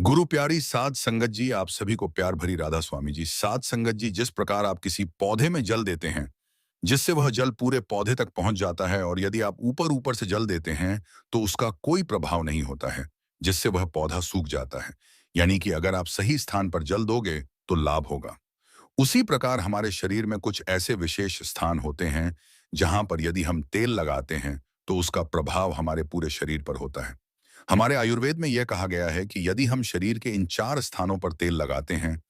गुरु प्यारी साध संगत जी, आप सभी को प्यार भरी राधा स्वामी जी। साध संगत जी, जिस प्रकार आप किसी पौधे में जल देते हैं जिससे वह जल पूरे पौधे तक पहुंच जाता है, और यदि आप ऊपर ऊपर से जल देते हैं तो उसका कोई प्रभाव नहीं होता है, जिससे वह पौधा सूख जाता है। यानी कि अगर आप सही स्थान पर जल दोगे तो लाभ होगा। उसी प्रकार हमारे शरीर में कुछ ऐसे विशेष स्थान होते हैं जहां पर यदि हम तेल लगाते हैं तो उसका प्रभाव हमारे पूरे शरीर पर होता है। हमारे आयुर्वेद में यह कहा गया है कि यदि हम शरीर के इन 4 स्थानों पर तेल लगाते हैं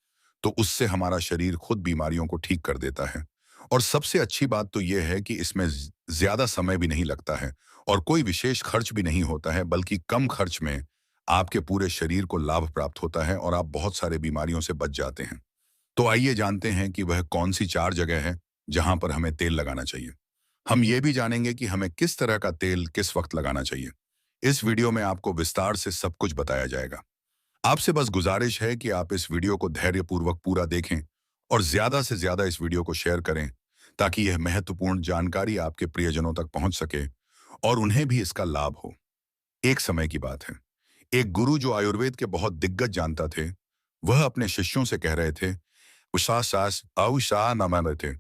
तो उससे हमारा शरीर खुद बीमारियों को ठीक कर देता है। और सबसे अच्छी बात तो यह है कि इसमें ज्यादा समय भी नहीं लगता है और कोई विशेष खर्च भी नहीं होता है, बल्कि कम खर्च में आपके पूरे शरीर को लाभ प्राप्त होता है और आप बहुत सारे बीमारियों से बच जाते हैं। तो आइए जानते हैं कि वह कौन सी 4 जगह है जहां पर हमें तेल लगाना चाहिए। हम ये भी जानेंगे कि हमें किस तरह का तेल किस वक्त लगाना चाहिए। इस वीडियो में आपको विस्तार से सब कुछ बताया जाएगा। आपसे बस गुजारिश है कि आप इस वीडियो को धैर्यपूर्वक पूरा देखें और ज्यादा से ज्यादा इस वीडियो को शेयर करें, ताकि यह महत्वपूर्ण जानकारी आपके प्रियजनों तक पहुंच सके और उन्हें भी इसका लाभ हो। एक समय की बात है, एक गुरु जो आयुर्वेद के बहुत दिग्गज जानता थे, वह अपने शिष्यों से कह रहे थे, उषा सास अउषा न मान रहे थे।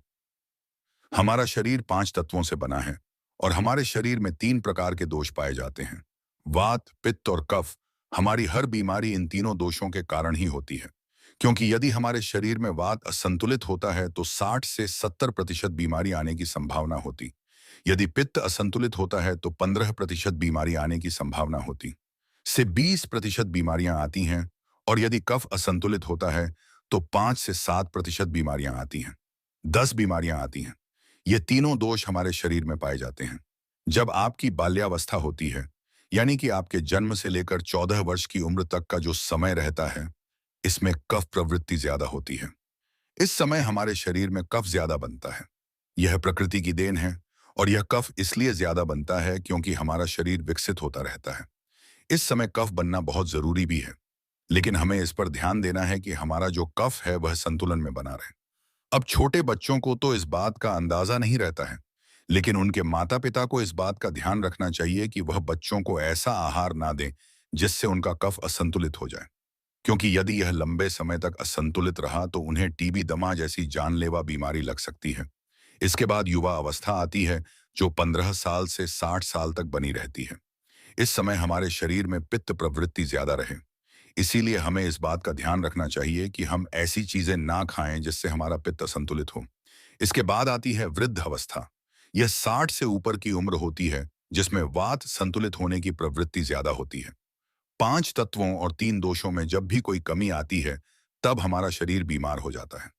हमारा शरीर 5 तत्वों से बना है और हमारे शरीर में 3 प्रकार के दोष पाए जाते हैं, वात, पित्त और कफ। हमारी हर बीमारी इन तीनों दोषों के कारण ही होती है, क्योंकि यदि हमारे शरीर में वात असंतुलित होता है तो 60 से 70% बीमारी आने की संभावना होती। यदि पित्त असंतुलित होता है तो 15% बीमारी आने की संभावना होती से 20% बीमारियां आती हैं, और यदि कफ असंतुलित होता है तो 5 से 7% बीमारियां आती हैं, 10 बीमारियां आती हैं। ये तीनों दोष हमारे शरीर में पाए जाते हैं जब आपकी बाल्यावस्था होती है, यानी कि आपके जन्म से लेकर 14 वर्ष की उम्र तक का जो समय रहता है, इसमें कफ प्रवृत्ति ज्यादा होती है। इस समय हमारे शरीर में कफ ज्यादा बनता है। यह प्रकृति की देन है, और यह कफ इसलिए ज्यादा बनता है क्योंकि हमारा शरीर विकसित होता रहता है। इस समय कफ बनना बहुत जरूरी भी है, लेकिन हमें इस पर ध्यान देना है कि हमारा जो कफ है वह संतुलन में बना रहे। अब छोटे बच्चों को तो इस बात का अंदाजा नहीं रहता है, लेकिन उनके माता पिता को इस बात का ध्यान रखना चाहिए कि वह बच्चों को ऐसा आहार ना दें जिससे उनका कफ असंतुलित हो जाए, क्योंकि यदि यह लंबे समय तक असंतुलित रहा तो उन्हें टीबी, दमा जैसी जानलेवा बीमारी लग सकती है। इसके बाद युवा अवस्था आती है, जो 15 साल से 60 साल तक बनी रहती है। इस समय हमारे शरीर में पित्त प्रवृत्ति ज्यादा रहे, इसीलिए हमें इस बात का ध्यान रखना चाहिए कि हम ऐसी चीजें ना खाएं जिससे हमारा पित्त असंतुलित हो। इसके बाद आती है वृद्ध अवस्था। यह 60 से ऊपर की उम्र होती है, जिसमें वात संतुलित होने की प्रवृत्ति ज्यादा होती है। 5 तत्वों और 3 दोषों में जब भी कोई कमी आती है, तब हमारा शरीर बीमार हो जाता है।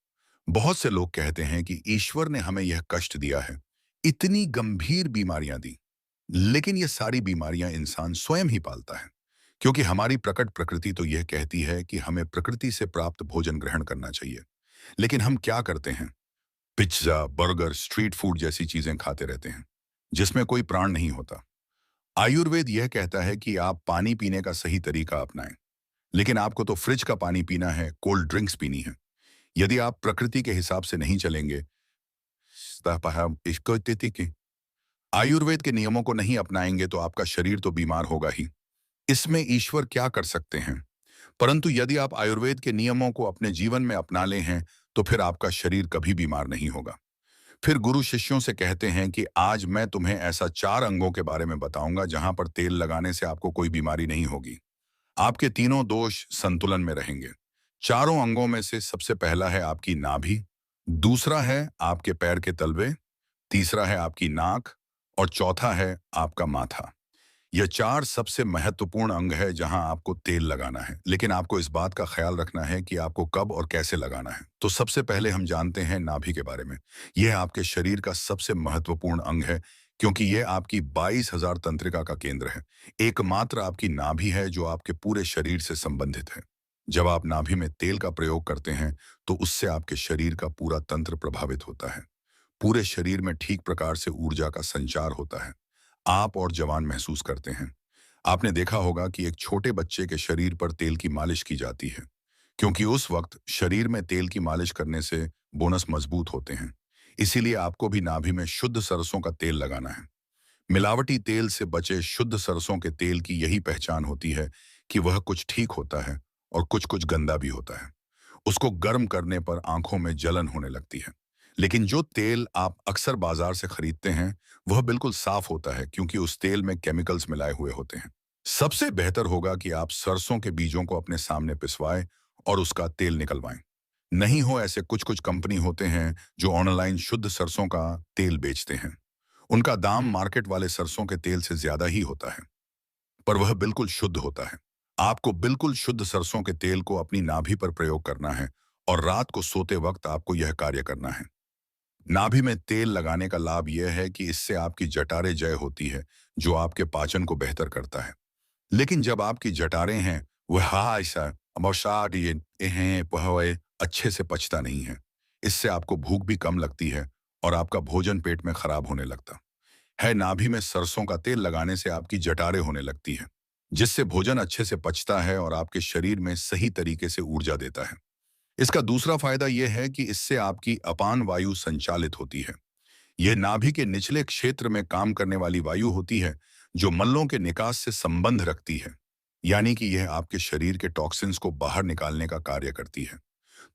बहुत से लोग कहते हैं कि ईश्वर ने हमें यह कष्ट दिया है, इतनी गंभीर बीमारियां दी, लेकिन ये सारी बीमारियां इंसान स्वयं ही पालता है, क्योंकि हमारी प्रकट प्रकृति तो यह कहती है कि हमें प्रकृति से प्राप्त भोजन ग्रहण करना चाहिए। लेकिन हम क्या करते हैं? पिज्जा, बर्गर, स्ट्रीट फूड जैसी चीजें खाते रहते हैं, जिसमें कोई प्राण नहीं होता। आयुर्वेद यह कहता है कि आप पानी पीने का सही तरीका अपनाएं, लेकिन आपको तो फ्रिज का पानी पीना है, कोल्ड ड्रिंक्स पीनी है। यदि आप प्रकृति के हिसाब से नहीं चलेंगे, आयुर्वेद के नियमों को नहीं अपनाएंगे, तो आपका शरीर तो बीमार होगा ही। इसमें ईश्वर क्या कर सकते हैं? परंतु यदि आप आयुर्वेद के नियमों को अपने जीवन में अपना ले हैं, तो फिर आपका शरीर कभी बीमार नहीं होगा। फिर गुरु शिष्यों से कहते हैं कि आज मैं तुम्हें ऐसा 4 अंगों के बारे में बताऊंगा जहां पर तेल लगाने से आपको कोई बीमारी नहीं होगी। आपके तीनों दोष संतुलन में रहेंगे। चारों अंगों में से सबसे पहला है आपकी नाभि, दूसरा है आपके पैर के तलवे, तीसरा है आपकी नाक, और चौथा है आपका माथा। यह 4 सबसे महत्वपूर्ण अंग है जहां आपको तेल लगाना है, लेकिन आपको इस बात का ख्याल रखना है कि आपको कब और कैसे लगाना है। तो सबसे पहले हम जानते हैं नाभि के बारे में। यह आपके शरीर का सबसे महत्वपूर्ण अंग है, क्योंकि यह आपकी 22,000 तंत्रिका का केंद्र है। एकमात्र आपकी नाभि है जो आपके पूरे शरीर से संबंधित है। जब आप नाभि में तेल का प्रयोग करते हैं तो उससे आपके शरीर का पूरा तंत्र प्रभावित होता है। पूरे शरीर में ठीक प्रकार से ऊर्जा का संचार होता है। आप और जवान महसूस करते हैं। आपने देखा होगा कि एक छोटे बच्चे के शरीर पर तेल की मालिश की जाती है, क्योंकि उस वक्त शरीर में तेल की मालिश करने से बोनस मजबूत होते हैं। इसीलिए आपको भी नाभि में शुद्ध सरसों का तेल लगाना है। मिलावटी तेल से बचे शुद्ध सरसों के तेल की यही पहचान होती है कि वह कुछ ठीक होता है और कुछ कुछ गंदा भी होता है। उसको गर्म करने पर आंखों में जलन होने लगती है। लेकिन जो तेल आप अक्सर बाजार से खरीदते हैं, वह बिल्कुल साफ होता है क्योंकि उस तेल में केमिकल्स मिलाए हुए होते हैं। सबसे बेहतर होगा कि आप सरसों के बीजों को अपने सामने पिसवाएं और उसका तेल निकलवाएं। नहीं हो ऐसे कुछ कुछ कंपनी होते हैं जो ऑनलाइन शुद्ध सरसों का तेल बेचते हैं। उनका दाम मार्केट वाले सरसों के तेल से ज्यादा ही होता है, पर वह बिल्कुल शुद्ध होता है। आपको बिल्कुल शुद्ध सरसों के तेल को अपनी नाभि पर प्रयोग करना है और रात को सोते वक्त आपको यह कार्य करना है। नाभि में तेल लगाने का लाभ यह है कि इससे आपकी जठारें जय होती है, जो आपके पाचन को बेहतर करता है। लेकिन जब आपकी जठारें हैं, वह ऐसा अमौसाट ये हैं, वह अच्छे से पचता नहीं है। इससे आपको भूख भी कम लगती है और आपका भोजन पेट में खराब होने लगता है। नाभि में सरसों का तेल लगाने से आपकी जटारें होने लगती है, जिससे भोजन अच्छे से पचता है और आपके शरीर में सही तरीके से ऊर्जा देता है। इसका दूसरा फायदा यह है कि इससे आपकी अपान वायु संचालित होती है। यह नाभि के निचले क्षेत्र में काम करने वाली वायु होती है, जो मलों के निकास से संबंध रखती है। यानी कि यह आपके शरीर के टॉक्सिन्स को बाहर निकालने का कार्य करती है।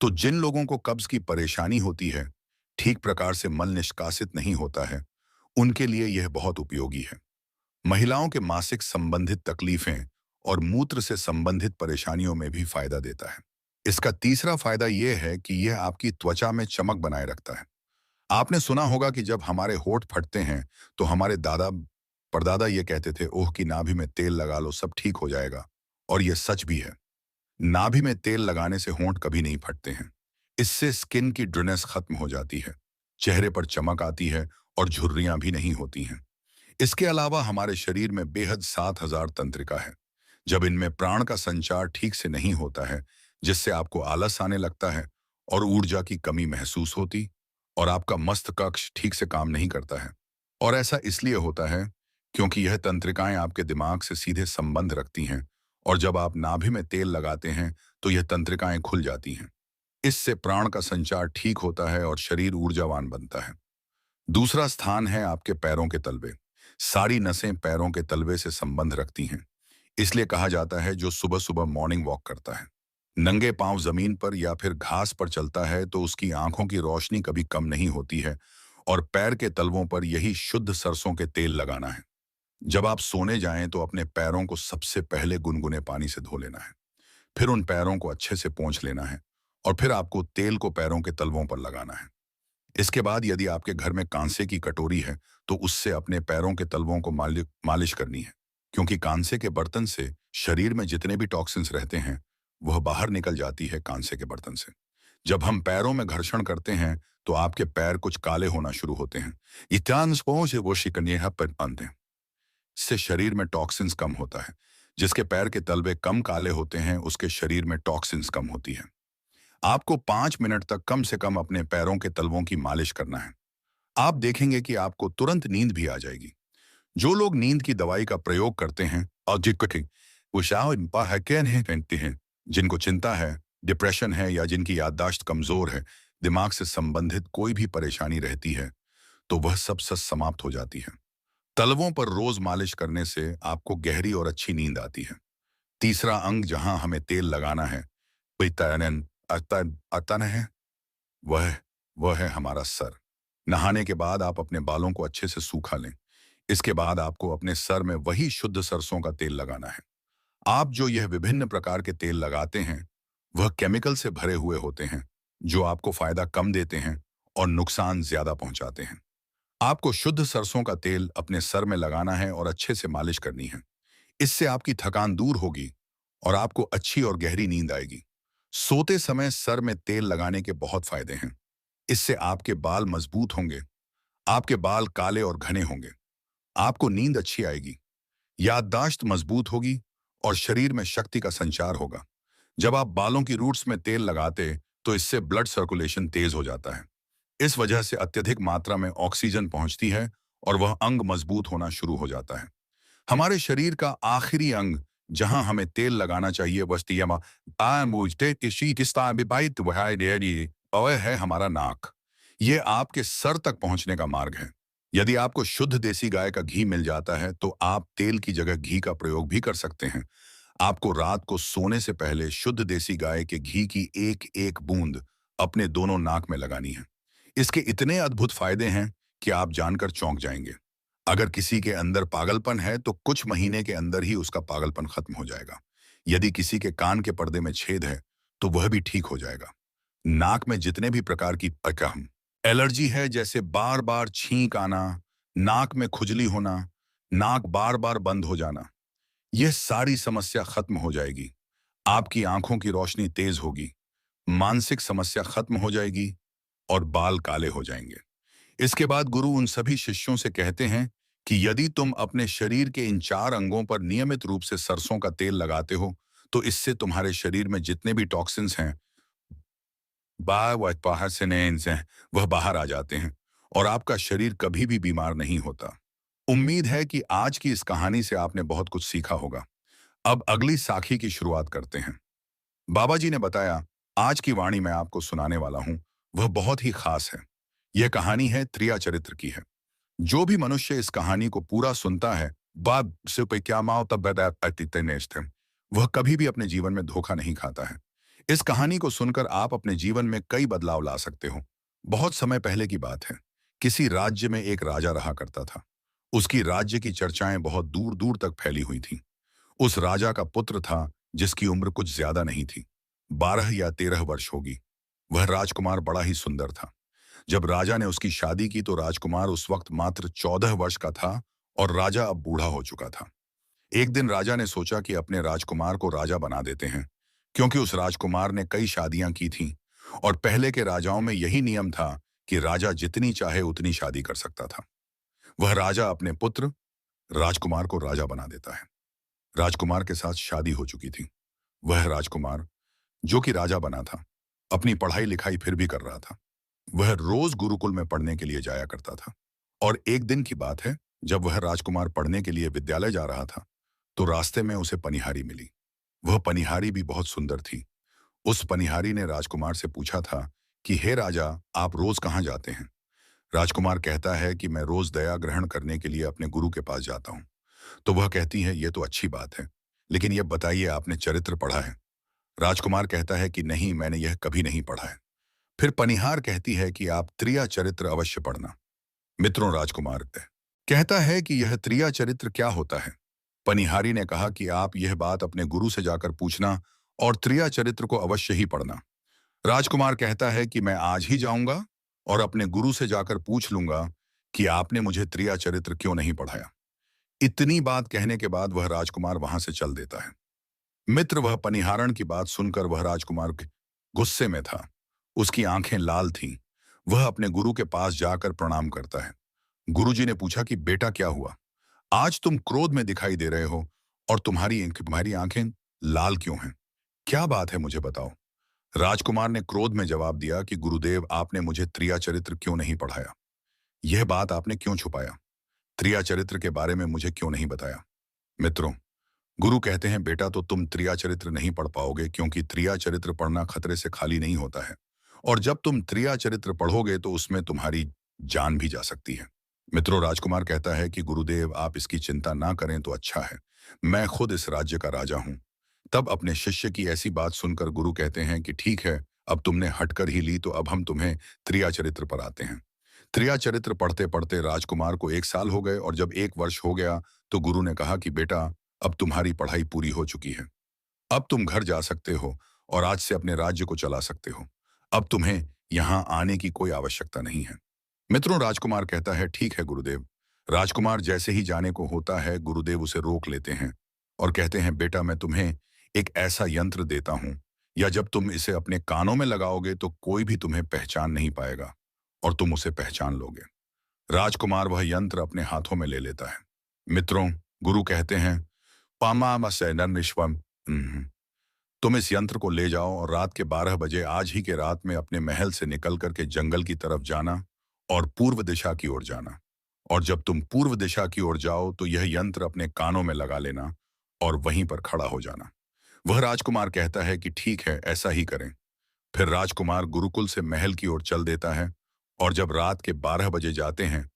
तो जिन लोगों को कब्ज की परेशानी होती है, ठीक प्रकार से मल निष्कासित नहीं होता है, उनके लिए यह बहुत उपयोगी है। महिलाओं के मासिक संबंधित तकलीफें और मूत्र से संबंधित परेशानियों में भी फायदा देता है। इसका तीसरा फायदा यह है कि यह आपकी त्वचा में चमक बनाए रखता है। आपने सुना होगा कि जब हमारे होंठ फटते हैं, तो हमारे दादा परदादा ये कहते थे, ओह की नाभि में तेल लगा लो, सब ठीक हो जाएगा। और यह सच भी है। नाभि में तेल लगाने से होंठ कभी नहीं फटते हैं। इससे स्किन की ड्राइनेस खत्म हो जाती है, चेहरे पर चमक आती है और झुर्रियां भी नहीं होती हैं। इसके अलावा हमारे शरीर में बेहद 7,000 तंत्रिका है। जब इनमें प्राण का संचार ठीक से नहीं होता है, जिससे आपको आलस आने लगता है और ऊर्जा की कमी महसूस होती और आपका मस्तिष्क ठीक से काम नहीं करता है। और ऐसा इसलिए होता है क्योंकि यह तंत्रिकाएं आपके दिमाग से सीधे संबंध रखती हैं और जब आप नाभि में तेल लगाते हैं तो यह तंत्रिकाएं खुल जाती हैं। इससे प्राण का संचार ठीक होता है और शरीर ऊर्जावान बनता है। दूसरा स्थान है आपके पैरों के तलवे। सारी नसें पैरों के तलवे से संबंध रखती हैं। इसलिए कहा जाता है जो सुबह सुबह मॉर्निंग वॉक करता है, नंगे पांव जमीन पर या फिर घास पर चलता है, तो उसकी आंखों की रोशनी कभी कम नहीं होती है। और पैर के तलवों पर यही शुद्ध सरसों के तेल लगाना है। जब आप सोने जाएं तो अपने पैरों को सबसे पहले गुनगुने पानी से धो लेना है। फिर उन पैरों को अच्छे से पोंछ लेना है और फिर आपको तेल को पैरों के तलवों पर लगाना है। इसके बाद यदि आपके घर में कांसे की कटोरी है, तो उससे अपने पैरों के तलवों को मालिश करनी है, क्योंकि कांसे के बर्तन से शरीर में जितने भी टॉक्सिन्स रहते हैं, वह बाहर निकल जाती है कांसे के बर्तन से। जब हम पैरों में घर्षण करते हैं, तो आपके पैर कुछ काले होना शुरू होते हैं। वो शिकनिया पर बांधते हैं। इससे शरीर में टॉक्सिन्स कम होता है। जिसके पैर के तलवे कम काले होते हैं, उसके शरीर में टॉक्सिन्स कम होती है। आपको 5 मिनट तक कम से कम अपने पैरों के तलवों की मालिश करना है। आप देखेंगे कि आपको तुरंत नींद भी आ जाएगी। जो लोग नींद की दवाई का प्रयोग करते हैं और वो पहनते हैं, जिनको चिंता है, डिप्रेशन है या जिनकी याददाश्त कमजोर है, दिमाग से संबंधित कोई भी परेशानी रहती है, तो वह सब समाप्त हो जाती है। तलवों पर रोज मालिश करने से आपको गहरी और अच्छी नींद आती है। तीसरा अंग जहां हमें तेल लगाना है, अतन है, वह वह है हमारा सर। नहाने के बाद आप अपने बालों को अच्छे से सूखा लें। इसके बाद आपको अपने सर में वही शुद्ध सरसों का तेल लगाना है। आप जो यह विभिन्न प्रकार के तेल लगाते हैं, वह केमिकल से भरे हुए होते हैं, जो आपको फायदा कम देते हैं और नुकसान ज्यादा पहुंचाते हैं। आपको शुद्ध सरसों का तेल अपने सर में लगाना है और अच्छे से मालिश करनी है। इससे आपकी थकान दूर होगी और आपको अच्छी और गहरी नींद आएगी। सोते समय सर में तेल लगाने के बहुत फायदे हैं। इससे आपके बाल मजबूत होंगे, आपके बाल काले और घने होंगे, आपको नींद अच्छी आएगी, याददाश्त मजबूत होगी और शरीर में शक्ति का संचार होगा। जब आप बालों की रूट्स में तेल लगाते, तो इससे ब्लड सर्कुलेशन तेज हो जाता है। इस वजह से अत्यधिक मात्रा में ऑक्सीजन पहुंचती है और वह अंग मजबूत होना शुरू हो जाता है। हमारे शरीर का आखिरी अंग जहां हमें तेल लगाना चाहिए, वह है हमारा नाक। ये आपके सर तक पहुंचने का मार्ग है। यदि आपको शुद्ध देसी गाय का घी मिल जाता है, तो आप तेल की जगह घी का प्रयोग भी कर सकते हैं। आपको रात को सोने से पहले शुद्ध देसी गाय के घी की एक एक बूंद अपने दोनों नाक में लगानी है। इसके इतने अद्भुत फायदे हैं कि आप जानकर चौंक जाएंगे। अगर किसी के अंदर पागलपन है तो कुछ महीने के अंदर ही उसका पागलपन खत्म हो जाएगा। यदि किसी के कान के पर्दे में छेद है तो वह भी ठीक हो जाएगा। नाक में जितने भी प्रकार की अकहम एलर्जी है, जैसे बार बार छींक आना, नाक में खुजली होना, नाक बार बार बंद हो जाना, यह सारी समस्या खत्म हो जाएगी। आपकी आंखों की रोशनी तेज होगी, मानसिक समस्या खत्म हो जाएगी और बाल काले हो जाएंगे। इसके बाद गुरु उन सभी शिष्यों से कहते हैं कि यदि तुम अपने शरीर के इन 4 अंगों पर नियमित रूप से सरसों का तेल लगाते हो तो इससे तुम्हारे शरीर में जितने भी टॉक्सिन्स हैं बाहर से हैं वह बाहर आ जाते हैं और आपका शरीर कभी भी बीमार नहीं होता। उम्मीद है कि आज की इस कहानी से आपने बहुत कुछ सीखा होगा। अब अगली साखी की शुरुआत करते हैं। बाबा जी ने बताया, आज की वाणी मैं आपको सुनाने वाला हूं वह बहुत ही खास है। यह कहानी है त्रिया चरित्र की है। जो भी मनुष्य इस कहानी को पूरा सुनता है बाब से पे क्या माओ तब वह कभी भी अपने जीवन में धोखा नहीं खाता है। इस कहानी को सुनकर आप अपने जीवन में कई बदलाव ला सकते हो। बहुत समय पहले की बात है। किसी राज्य में एक राजा रहा करता था। उसकी राज्य की चर्चाएं बहुत दूर दूर तक फैली हुई थीं। उस राजा का पुत्र था जिसकी उम्र कुछ ज्यादा नहीं थी, 12 या 13 वर्ष होगी। वह राजकुमार बड़ा ही सुंदर था। जब राजा ने उसकी शादी की तो राजकुमार उस वक्त मात्र 14 वर्ष का था और राजा अब बूढ़ा हो चुका था। एक दिन राजा ने सोचा कि अपने राजकुमार को राजा बना देते हैं, क्योंकि उस राजकुमार ने कई शादियां की थीं और पहले के राजाओं में यही नियम था कि राजा जितनी चाहे उतनी शादी कर सकता था। वह राजा अपने पुत्र राजकुमार को राजा बना देता है। राजकुमार के साथ शादी हो चुकी थी। वह राजकुमार जो कि राजा बना था, अपनी पढ़ाई लिखाई फिर भी कर रहा था। वह रोज गुरुकुल में पढ़ने के लिए जाया करता था और एक दिन की बात है, जब वह राजकुमार पढ़ने के लिए विद्यालय जा रहा था तो रास्ते में उसे पनिहारी मिली। वह पनिहारी भी बहुत सुंदर थी। उस पनिहारी ने राजकुमार से पूछा था कि हे राजा, आप रोज कहाँ जाते हैं? राजकुमार कहता है कि मैं रोज दया ग्रहण करने के लिए अपने गुरु के पास जाता हूँ। तो वह कहती है, ये तो अच्छी बात है, लेकिन यह बताइए आपने चरित्र पढ़ा है? राजकुमार कहता है कि नहीं, मैंने यह कभी नहीं पढ़ा है। फिर पनिहार कहती है कि आप त्रिया चरित्र अवश्य पढ़ना। मित्रों, राजकुमार कहता है कि यह त्रिया चरित्र क्या होता है? पनिहारी ने कहा कि आप यह बात अपने गुरु से जाकर पूछना और त्रिया चरित्र को अवश्य ही पढ़ना। राजकुमार कहता है कि मैं आज ही जाऊंगा और अपने गुरु से जाकर पूछ लूंगा कि आपने मुझे त्रिया चरित्र क्यों नहीं पढ़ाया। इतनी बात कहने के बाद वह राजकुमार वहां से चल देता है। मित्र, वह पनिहारण की बात सुनकर वह राजकुमार के गुस्से में था। उसकी आंखें लाल थीं। वह अपने गुरु के पास जाकर प्रणाम करता है। गुरुजी ने पूछा कि बेटा क्या हुआ? आज तुम क्रोध में दिखाई दे रहे हो और तुम्हारी आंखें लाल क्यों हैं? क्या बात है, मुझे बताओ। राजकुमार ने क्रोध में जवाब दिया कि गुरुदेव, आपने मुझे त्रिया चरित्र क्यों नहीं पढ़ाया? यह बात आपने क्यों छुपाया? त्रिया चरित्र के बारे में मुझे क्यों नहीं बताया? मित्रों, गुरु कहते हैं, बेटा, तो तुम त्रिया चरित्र नहीं पढ़ पाओगे, क्योंकि त्रिया चरित्र पढ़ना खतरे से खाली नहीं होता है और जब तुम त्रिया चरित्र पढ़ोगे तो उसमें तुम्हारी जान भी जा सकती है। मित्रों, राजकुमार कहता है कि गुरुदेव, आप इसकी चिंता ना करें तो अच्छा है। मैं खुद इस राज्य का राजा हूं। तब अपने शिष्य की ऐसी बात सुनकर गुरु कहते हैं कि ठीक है, अब तुमने हटकर ही ली तो अब हम तुम्हें त्रिया चरित्र पर आते हैं। त्रिया चरित्र पढ़ते पढ़ते राजकुमार को 1 साल हो गए और जब 1 वर्ष हो गया तो गुरु ने कहा कि बेटा, अब तुम्हारी पढ़ाई पूरी हो चुकी है। अब तुम घर जा सकते हो और आज से अपने राज्य को चला सकते हो। अब तुम्हें यहाँ आने की कोई आवश्यकता नहीं है। मित्रों, राजकुमार कहता है, ठीक है गुरुदेव। राजकुमार जैसे ही जाने को होता है, गुरुदेव उसे रोक लेते हैं और कहते हैं, बेटा, मैं तुम्हें एक ऐसा यंत्र देता हूं, या जब तुम इसे अपने कानों में लगाओगे तो कोई भी तुम्हें पहचान नहीं पाएगा और तुम उसे पहचान लोगे। राजकुमार वह यंत्र अपने हाथों में ले लेता है। मित्रों, गुरु कहते हैं, पामामसैनन्विश्वम, तुम इस यंत्र को ले जाओ और रात के 12 बजे आज ही के रात में अपने महल से निकल करके जंगल की तरफ जाना और पूर्व दिशा की ओर जाना। और जब तुम पूर्व दिशा की ओर जाओ तो यह यंत्र अपने कानों में लगा लेना और वहीं पर खड़ा हो जाना। वह राजकुमार कहता है कि ठीक है, ऐसा ही करें। फिर राजकुमार गुरुकुल से महल की ओर चल देता है और जब रात के 12 बजे जाते हैं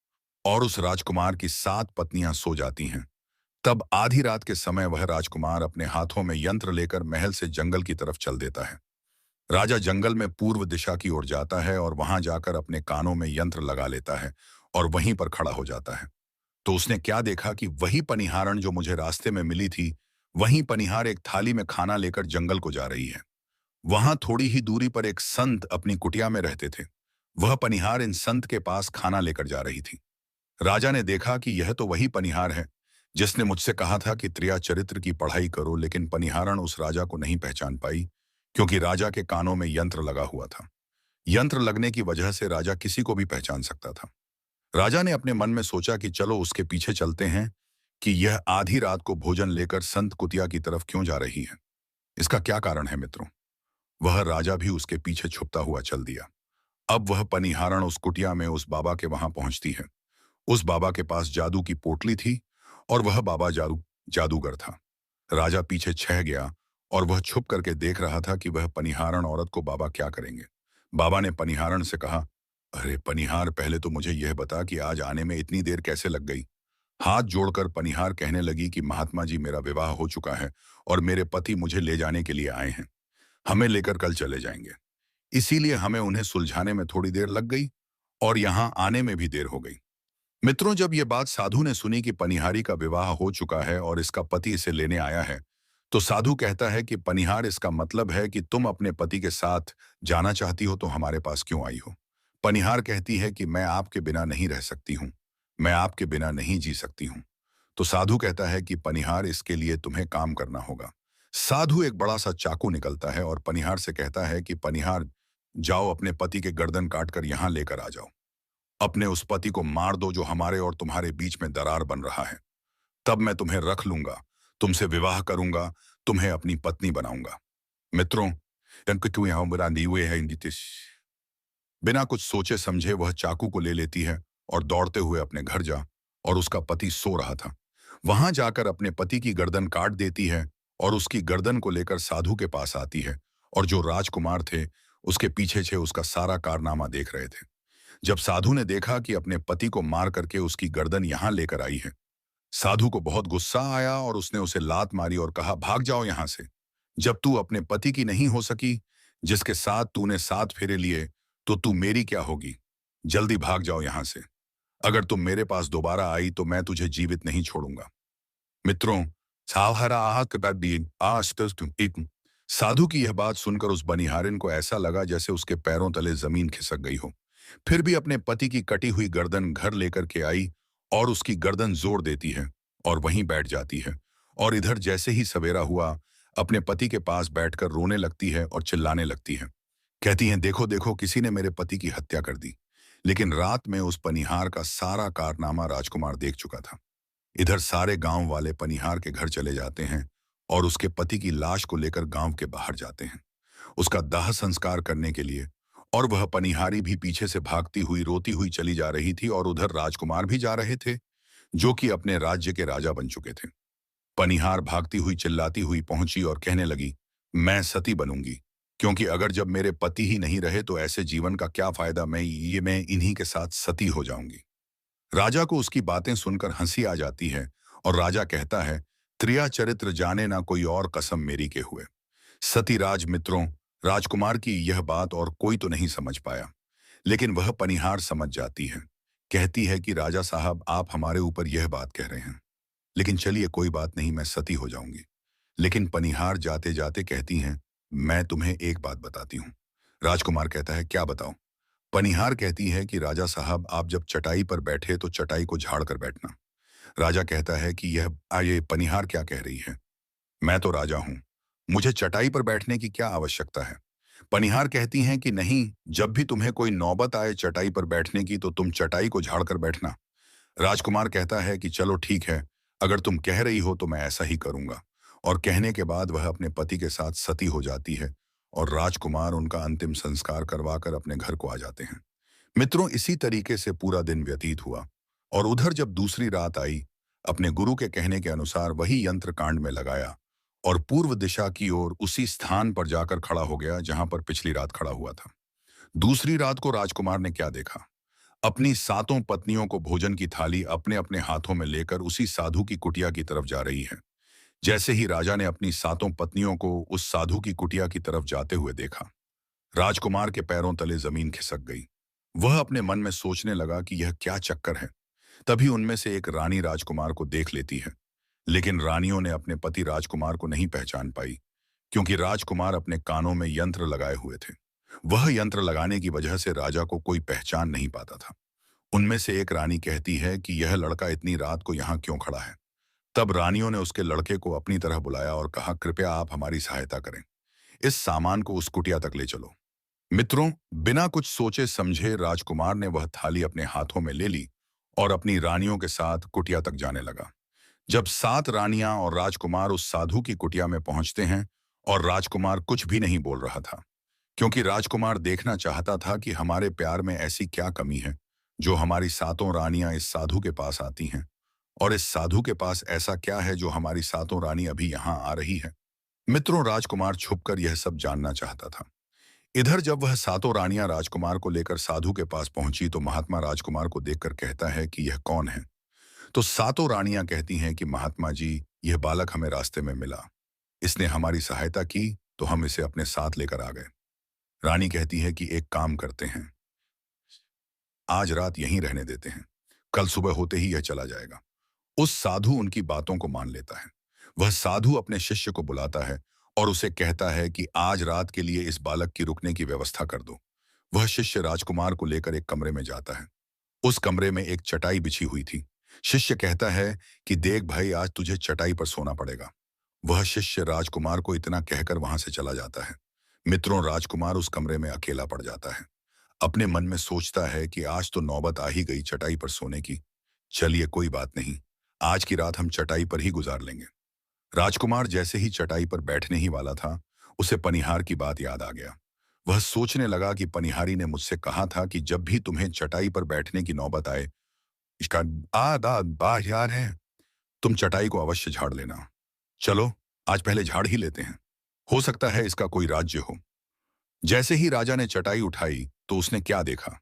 और उस राजकुमार की 7 पत्नियां सो जाती हैं, तब आधी रात के समय वह राजकुमार अपने हाथों में यंत्र लेकर महल से जंगल की तरफ चल देता है। राजा जंगल में पूर्व दिशा की ओर जाता है और वहां जाकर अपने कानों में यंत्र लगा लेता है और वहीं पर खड़ा हो जाता है। तो उसने क्या देखा कि वही पनिहारण जो मुझे रास्ते में मिली थी, वही पनिहार एक थाली में खाना लेकर जंगल को जा रही है। वहां थोड़ी ही दूरी पर एक संत अपनी कुटिया में रहते थे। वह पनिहार इन संत के पास खाना लेकर जा रही थी। राजा ने देखा कि यह तो वही पनिहार है जिसने मुझसे कहा था कि त्रिया चरित्र की पढ़ाई करो, लेकिन पनिहारण उस राजा को नहीं पहचान पाई क्योंकि राजा के कानों में यंत्र लगा हुआ था। यंत्र लगने की वजह से राजा किसी को भी पहचान सकता था। राजा ने अपने मन में सोचा कि चलो उसके पीछे चलते हैं कि यह आधी रात को भोजन लेकर संत कुतिया की तरफ क्यों जा रही है। इसका क्या कारण है मित्रों? वह राजा भी उसके पीछे छुपता हुआ चल दिया। अब वह पनिहारण उस कुटिया में उस बाबा के वहां पहुंचती है। उस बाबा के पास जादू की पोटली थी और वह बाबा जादूगर था। राजा पीछे छह गया और वह छुप करके देख रहा था कि वह पनिहारण औरत को बाबा क्या करेंगे। बाबा ने पनिहारण से कहा, अरे पनिहार, पहले तो मुझे यह बता कि आज आने में इतनी देर कैसे लग गई। हाथ जोड़कर पनिहार कहने लगी कि महात्मा जी, मेरा विवाह हो चुका है और मेरे पति मुझे ले जाने के लिए आए हैं। हमें लेकर कल चले जाएंगे, इसीलिए हमें उन्हें सुलझाने में थोड़ी देर लग गई और यहाँ आने में भी देर हो गई। मित्रों, जब यह बात साधु ने सुनी कि पनिहारी का विवाह हो चुका है और इसका पति इसे लेने आया है, तो साधु कहता है कि पनिहार, इसका मतलब है कि तुम अपने पति के साथ जाना चाहती हो तो हमारे पास क्यों आई हो। पनिहार कहती है कि मैं आपके बिना नहीं रह सकती हूँ, मैं आपके बिना नहीं जी सकती हूँ। तो साधु कहता है कि पनिहार, इसके लिए तुम्हें काम करना होगा। साधु एक बड़ा सा चाकू निकलता है और पनिहार से कहता है कि पनिहार, जाओ अपने पति के गर्दन काटकर यहाँ लेकर आ जाओ। अपने उस पति को मार दो जो हमारे और तुम्हारे बीच में दरार बन रहा है। तब मैं तुम्हें रख लूंगा, तुमसे विवाह करूंगा, तुम्हें अपनी पत्नी बनाऊंगा। मित्रों, क्यों यहाँ बुरा नहीं हुए है इंदितिश। बिना कुछ सोचे समझे वह चाकू को ले लेती है और दौड़ते हुए अपने घर जा, और उसका पति सो रहा था, वहां जाकर अपने पति की गर्दन काट देती है और उसकी गर्दन को लेकर साधु के पास आती है। और जो राजकुमार थे उसके पीछे छे उसका सारा कारनामा देख रहे थे। जब साधु ने देखा कि अपने पति को मार करके उसकी गर्दन यहां लेकर आई है, साधु को बहुत गुस्सा आया और उसने उसे लात मारी और कहा, भाग जाओ यहां से। जब तू अपने पति की नहीं हो सकी, जिसके साथ तूने 7 फेरे लिए, तो तू मेरी क्या होगी। जल्दी भाग जाओ यहां से। अगर तुम मेरे पास दोबारा आई तो मैं तुझे जीवित नहीं छोड़ूंगा। मित्रों, सावहरा आह के बाद भी आज तक तुम एक साधु की यह बात सुनकर उस बनिहारिन को ऐसा लगा जैसे उसके पैरों तले जमीन खिसक गई हो। फिर भी अपने पति की कटी हुई गर्दन घर लेकर के आई और उसकी गर्दन जोड़ देती है और वहीं बैठ जाती है। और इधर जैसे ही सवेरा हुआ, अपने पति के पास बैठकर रोने लगती है और चिल्लाने लगती है। कहती हैं, देखो देखो, किसी ने मेरे पति की हत्या कर दी। लेकिन रात में उस पनिहार का सारा कारनामा राजकुमार देख चुका था। इधर सारे गांव वाले पनिहार के घर चले जाते हैं और उसके पति की लाश को लेकर गांव के बाहर जाते हैं उसका दाह संस्कार करने के लिए। और वह पनिहारी भी पीछे से भागती हुई रोती हुई चली जा रही थी और उधर राजकुमार भी जा रहे थे जो कि अपने राज्य के राजा बन चुके थे। पनिहार भागती हुई चिल्लाती हुई पहुंची और कहने लगी, मैं सती बनूंगी, क्योंकि अगर जब मेरे पति ही नहीं रहे तो ऐसे जीवन का क्या फायदा, मैं इन्हीं के साथ सती हो जाऊंगी। राजा को उसकी बातें सुनकर हंसी आ जाती है और राजा कहता है, त्रिया चरित्र जाने ना कोई और कसम मेरी के हुए। सतीराज मित्रों, राजकुमार की यह बात और कोई तो नहीं समझ पाया, लेकिन वह पनिहार समझ जाती है। कहती है कि राजा साहब, आप हमारे ऊपर यह बात कह रहे हैं, लेकिन चलिए कोई बात नहीं, मैं सती हो जाऊंगी। लेकिन पनिहार जाते जाते कहती हैं, मैं तुम्हें एक बात बताती हूँ। राजकुमार कहता है, क्या बताओ। पनिहार कहती है कि राजा साहब, आप जब चटाई पर बैठे तो चटाई को झाड़ कर बैठना। राजा कहता है कि ये पनिहार क्या कह रही है, मैं तो राजा हूं, मुझे चटाई पर बैठने की क्या आवश्यकता है। पनिहार कहती हैं कि नहीं, जब भी तुम्हें कोई नौबत आए चटाई पर बैठने की तो तुम चटाई को झाड़ कर बैठना। राजकुमार कहता है कि चलो ठीक है, अगर तुम कह रही हो तो मैं ऐसा ही करूंगा। और कहने के बाद वह अपने पति के साथ सती हो जाती है और राजकुमार उनका अंतिम संस्कार करवाकर अपने घर को आ जाते हैं। मित्रों, इसी तरीके से पूरा दिन व्यतीत हुआ और उधर जब दूसरी रात आई, अपने गुरु के कहने के अनुसार वही यंत्र कांड में लगाया और पूर्व दिशा की ओर उसी स्थान पर जाकर खड़ा हो गया जहां पर पिछली रात खड़ा हुआ था। दूसरी रात को राजकुमार ने क्या देखा, अपनी सातों पत्नियों को भोजन की थाली अपने अपने हाथों में लेकर उसी साधु की कुटिया की तरफ जा रही है। जैसे ही राजा ने अपनी सातों पत्नियों को उस साधु की कुटिया की तरफ जाते हुए देखा, राजकुमार के पैरों तले जमीन खिसक गई। वह अपने मन में सोचने लगा कि यह क्या चक्कर है। तभी उनमें से एक रानी राजकुमार को देख लेती है, लेकिन रानियों ने अपने पति राजकुमार को नहीं पहचान पाई, क्योंकि राजकुमार अपने कानों में यंत्र लगाए हुए थे। वह यंत्र लगाने की वजह से राजा को कोई पहचान नहीं पाता था। उनमें से एक रानी कहती है कि यह लड़का इतनी रात को यहाँ क्यों खड़ा है। तब रानियों ने उसके लड़के को अपनी तरह बुलाया और कहा, कृपया आप हमारी सहायता करें, इस सामान को उस कुटिया तक ले चलो। मित्रों, बिना कुछ सोचे समझे राजकुमार ने वह थाली अपने हाथों में ले ली और अपनी रानियों के साथ कुटिया तक जाने लगा। जब सात रानियां और राजकुमार उस साधु की कुटिया में पहुंचते हैं और राजकुमार कुछ भी नहीं बोल रहा था, क्योंकि राजकुमार देखना चाहता था कि हमारे प्यार में ऐसी क्या कमी है जो हमारी सातों रानियां इस साधु के पास आती हैं, और इस साधु के पास ऐसा क्या है जो हमारी सातों रानी अभी यहाँ आ रही है। मित्रों, राजकुमार छुपकर यह सब जानना चाहता था। इधर जब वह सातों रानियां राजकुमार को लेकर साधु के पास पहुंची तो महात्मा राजकुमार को देखकर कहता है कि यह कौन है। तो सातों रानियां कहती हैं कि महात्मा जी, यह बालक हमें रास्ते में मिला, इसने हमारी सहायता की तो हम इसे अपने साथ लेकर आ गए। रानी कहती है कि एक काम करते हैं, आज रात यहीं रहने देते हैं, कल सुबह होते ही यह चला जाएगा। उस साधु उनकी बातों को मान लेता है। वह साधु अपने शिष्य को बुलाता है और उसे कहता है कि आज रात के लिए इस बालक की रुकने की व्यवस्था कर दो। वह शिष्य राजकुमार को लेकर एक कमरे में जाता है। उस कमरे में एक चटाई बिछी हुई थी। शिष्य कहता है कि देख भाई, आज तुझे चटाई पर सोना पड़ेगा। वह शिष्य राजकुमार को इतना कहकर वहां से चला जाता है। मित्रों, राजकुमार उस कमरे में अकेला पड़ जाता है। अपने मन में सोचता है कि आज तो नौबत आ ही गई चटाई पर सोने की। चलिए कोई बात नहीं, आज की रात हम चटाई पर ही गुजार लेंगे। राजकुमार जैसे ही चटाई पर बैठने ही वाला था, उसे पनिहार की बात याद आ गया। वह सोचने लगा कि पनिहारी ने मुझसे कहा था कि जब भी तुम्हें चटाई पर बैठने की नौबत आए, इसका आधा बार याद है, तुम चटाई को अवश्य झाड़ लेना। चलो, आज पहले झाड़ ही लेते हैं, हो सकता है इसका कोई राज्य हो। जैसे ही राजा ने चटाई उठाई तो उसने क्या देखा।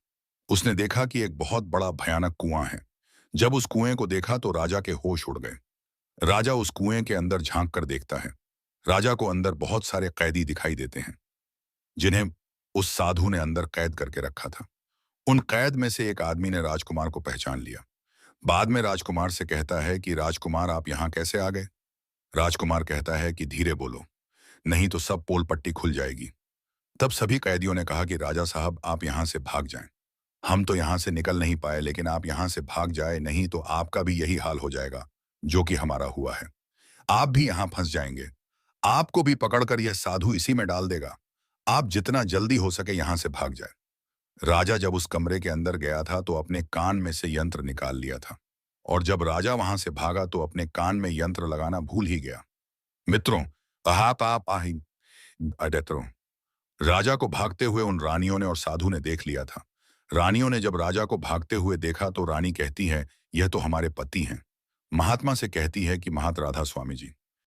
उसने देखा कि एक बहुत बड़ा भयानक कुआं है। जब उस कुएं को देखा तो राजा के होश उड़ गए। राजा उस कुएं के अंदर झांक कर देखता है। राजा को अंदर बहुत सारे कैदी दिखाई देते हैं, जिन्हें उस साधु ने अंदर कैद करके रखा था। उन कैद में से एक आदमी ने राजकुमार को पहचान लिया। बाद में राजकुमार से कहता है कि राजकुमार, आप यहाँ कैसे आ गए। राजकुमार कहता है कि धीरे बोलो, नहीं तो सब पोल पट्टी खुल जाएगी। तब सभी कैदियों ने कहा कि राजा साहब, आप यहाँ से भाग जाएं। हम तो यहाँ से निकल नहीं पाए, लेकिन आप यहाँ से भाग जाए, नहीं तो आपका भी यही हाल हो जाएगा जो कि हमारा हुआ है। आप भी यहाँ फंस जाएंगे। आपको भी पकड़कर यह साधु इसी में डाल देगा। आप जितना जल्दी हो सके यहाँ से भाग जाए। राजा जब उस कमरे के अंदर गया था तो अपने कान में से यंत्र निकाल लिया था, और जब राजा वहां से भागा तो अपने कान में यंत्र लगाना भूल ही गया। मित्रों, आप आही अडेत्रो राजा को भागते हुए उन रानियों ने और साधु ने देख लिया था। रानियों ने जब राजा को भागते हुए देखा तो रानी कहती है, यह तो हमारे पति हैं। महात्मा से कहती है कि महात राधा स्वामी जी,